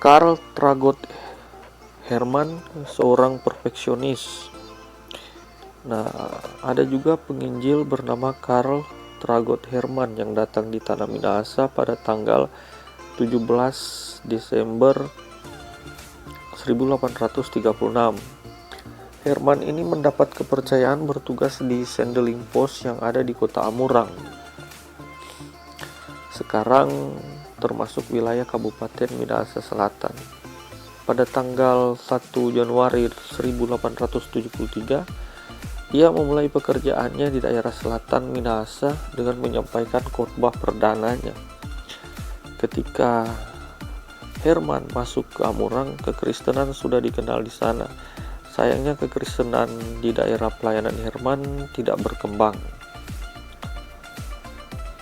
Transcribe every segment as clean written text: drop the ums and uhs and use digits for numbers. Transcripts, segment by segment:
Karl Tragot Herman, seorang perfeksionis. Nah, ada juga penginjil bernama Karl Tragot Herman yang datang di tanah Minahasa pada tanggal 17 Desember 1836. Herman ini mendapat kepercayaan bertugas di Sendeling Pos yang ada di kota Amurang. Sekarang termasuk wilayah Kabupaten Minahasa Selatan. Pada tanggal 1 Januari 1873, ia memulai pekerjaannya di daerah selatan Minahasa dengan menyampaikan khotbah perdananya. Ketika Herman masuk ke Amurang, kekristenan sudah dikenal di sana. Sayangnya kekristenan di daerah pelayanan Herman tidak berkembang.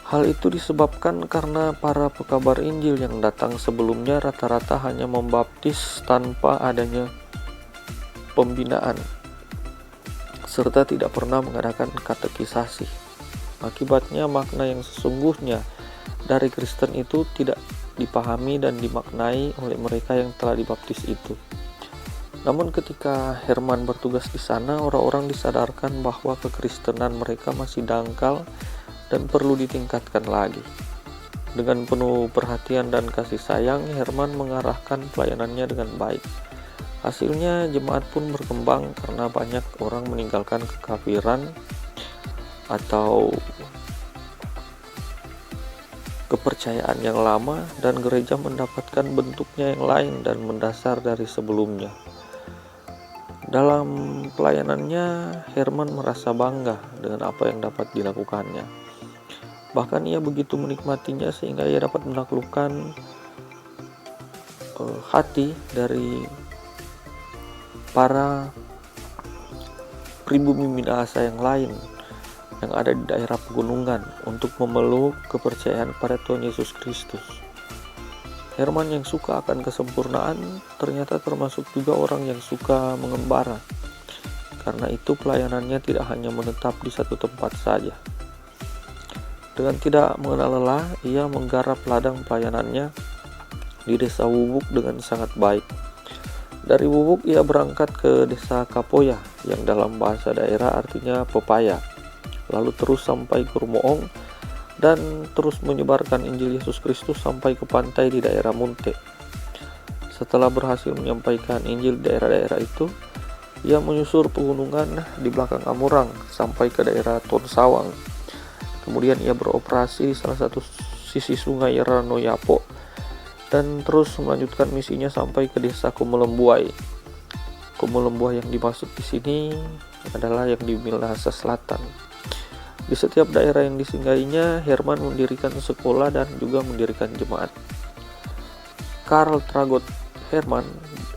Hal itu disebabkan karena para pekabar Injil yang datang sebelumnya rata-rata hanya membaptis tanpa adanya pembinaan, serta tidak pernah mengadakan katekisasi. Akibatnya makna yang sesungguhnya dari Kristen itu tidak dipahami dan dimaknai oleh mereka yang telah dibaptis itu. Namun ketika Herman bertugas di sana, orang-orang disadarkan bahwa kekristenan mereka masih dangkal dan perlu ditingkatkan lagi. Dengan penuh perhatian dan kasih sayang, Herman mengarahkan pelayanannya dengan baik. Hasilnya jemaat pun berkembang karena banyak orang meninggalkan kekafiran atau kepercayaan yang lama dan gereja mendapatkan bentuknya yang lain dan mendasar dari sebelumnya. Dalam pelayanannya, Herman merasa bangga dengan apa yang dapat dilakukannya. Bahkan ia begitu menikmatinya sehingga ia dapat menaklukkan hati dari para pribumi Minahasa yang lain yang ada di daerah pegunungan untuk memeluk kepercayaan pada Tuhan Yesus Kristus. Herman yang suka akan kesempurnaan ternyata termasuk juga orang yang suka mengembara. Karena itu pelayanannya tidak hanya menetap di satu tempat saja. Dengan tidak mengenal lelah, ia menggarap ladang pelayanannya di desa Wubuk dengan sangat baik. Dari Wubuk ia berangkat ke desa Kapoya yang dalam bahasa daerah artinya pepaya. Lalu terus sampai ke Rumoong dan terus menyebarkan Injil Yesus Kristus sampai ke pantai di daerah Munte. Setelah berhasil menyampaikan Injil di daerah-daerah itu, ia menyusur pegunungan di belakang Amurang sampai ke daerah Tonsawang. Kemudian ia beroperasi di salah satu sisi sungai Ranoyapo dan terus melanjutkan misinya sampai ke desa Kumelembuai. Kumelembuai yang dimaksud di sini adalah yang di Minahasa Selatan. Di setiap daerah yang disinggahinya, Herman mendirikan sekolah dan juga mendirikan jemaat. Karl Tragot Herman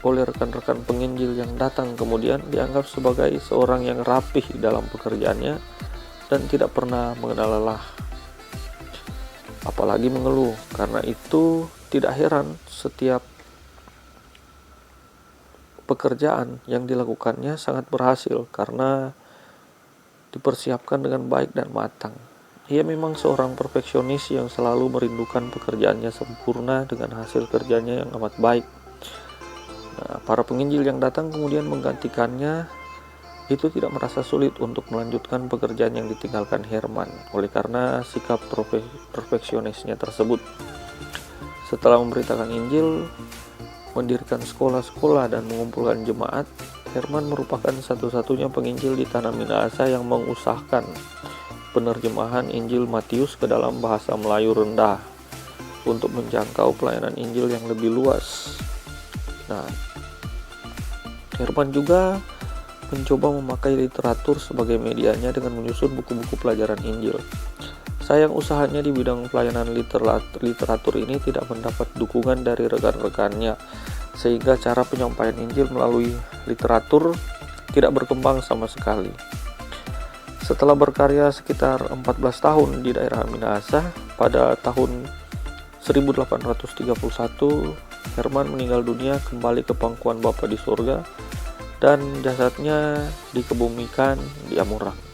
oleh rekan-rekan penginjil yang datang kemudian dianggap sebagai seorang yang rapih dalam pekerjaannya dan tidak pernah mengenal lelah, apalagi mengeluh. Karena itu tidak heran setiap pekerjaan yang dilakukannya sangat berhasil karena dipersiapkan dengan baik dan matang. Ia memang seorang perfeksionis yang selalu merindukan pekerjaannya sempurna dengan hasil kerjanya yang amat baik. Nah, para penginjil yang datang kemudian menggantikannya itu tidak merasa sulit untuk melanjutkan pekerjaan yang ditinggalkan Herman oleh karena sikap perfeksionisnya tersebut. Setelah memberitakan Injil, mendirikan sekolah-sekolah dan mengumpulkan jemaat, Herman merupakan satu-satunya penginjil di tanah Minahasa yang mengusahakan penerjemahan Injil Matius ke dalam bahasa Melayu rendah untuk menjangkau pelayanan Injil yang lebih luas. Nah, Herman juga mencoba memakai literatur sebagai medianya dengan menyusun buku-buku pelajaran Injil. Sayang usahanya di bidang pelayanan literatur ini tidak mendapat dukungan dari rekan-rekannya, sehingga cara penyampaian Injil melalui literatur tidak berkembang sama sekali. Setelah berkarya sekitar 14 tahun di daerah Minahasa, pada tahun 1831 Herman meninggal dunia kembali ke pangkuan Bapa di surga dan jasadnya dikebumikan di Amurang.